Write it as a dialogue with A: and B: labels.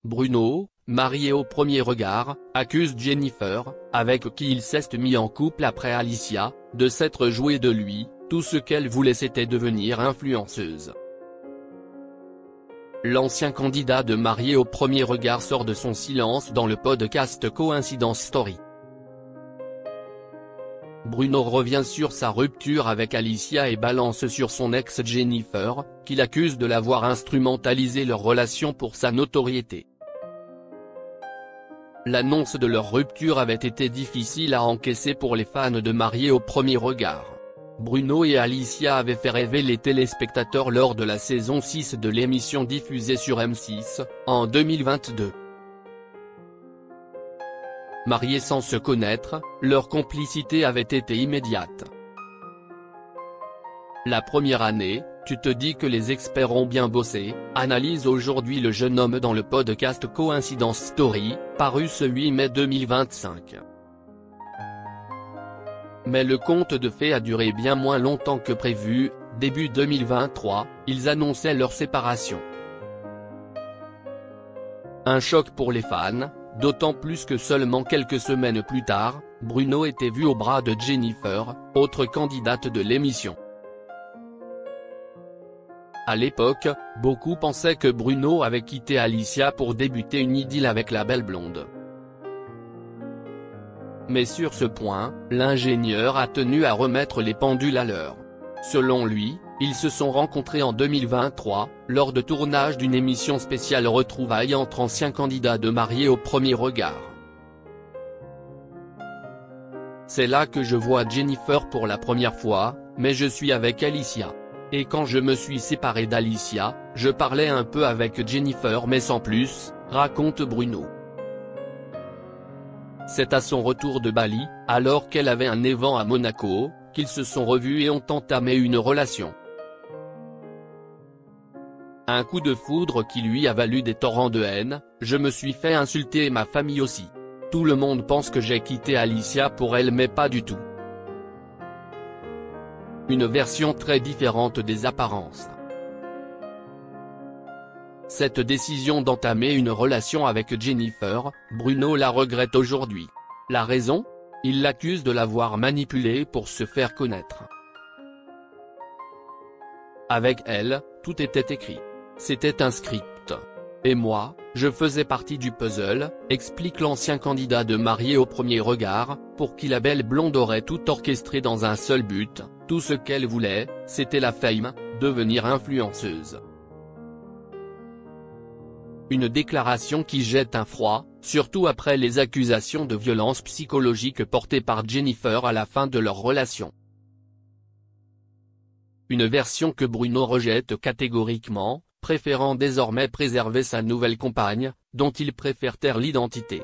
A: Bruno, marié au premier regard, accuse Jennifer, avec qui il s'est mis en couple après Alicia, de s'être joué de lui. Tout ce qu'elle voulait c'était devenir influenceuse. L'ancien candidat de Marié au premier regard sort de son silence dans le podcast Coincidence Story. Bruno revient sur sa rupture avec Alicia et balance sur son ex Jennifer, qu'il accuse de l'avoir instrumentalisé leur relation pour sa notoriété. L'annonce de leur rupture avait été difficile à encaisser pour les fans de Marié au premier regard. Bruno et Alicia avaient fait rêver les téléspectateurs lors de la saison 6 de l'émission diffusée sur M6, en 2022. Mariés sans se connaître, leur complicité avait été immédiate. La première année, tu te dis que les experts ont bien bossé, analyse aujourd'hui le jeune homme dans le podcast Coincidence Story, paru ce 8 mai 2025. Mais le conte de fées a duré bien moins longtemps que prévu. Début 2023, ils annonçaient leur séparation. Un choc pour les fans, d'autant plus que seulement quelques semaines plus tard, Bruno était vu au bras de Jennifer, autre candidate de l'émission. À l'époque, beaucoup pensaient que Bruno avait quitté Alicia pour débuter une idylle avec la belle blonde. Mais sur ce point, l'ingénieur a tenu à remettre les pendules à l'heure. Selon lui, ils se sont rencontrés en 2023, lors de tournage d'une émission spéciale retrouvailles entre anciens candidats de Marié au premier regard. C'est là que je vois Jennifer pour la première fois, mais je suis avec Alicia. Et quand je me suis séparé d'Alicia, je parlais un peu avec Jennifer mais sans plus, raconte Bruno. C'est à son retour de Bali, alors qu'elle avait un événement à Monaco, qu'ils se sont revus et ont entamé une relation. Un coup de foudre qui lui a valu des torrents de haine, je me suis fait insulter et ma famille aussi. Tout le monde pense que j'ai quitté Alicia pour elle mais pas du tout. Une version très différente des apparences. Cette décision d'entamer une relation avec Jennifer, Bruno la regrette aujourd'hui. La raison ? Il l'accuse de l'avoir manipulée pour se faire connaître. Avec elle, tout était écrit. C'était un script. Et moi, je faisais partie du puzzle, explique l'ancien candidat de Marié au premier regard, pour qui la belle blonde aurait tout orchestré dans un seul but, tout ce qu'elle voulait, c'était la fame, devenir influenceuse. Une déclaration qui jette un froid, surtout après les accusations de violence psychologique portées par Jennifer à la fin de leur relation. Une version que Bruno rejette catégoriquement, préférant désormais préserver sa nouvelle compagne, dont il préfère taire l'identité.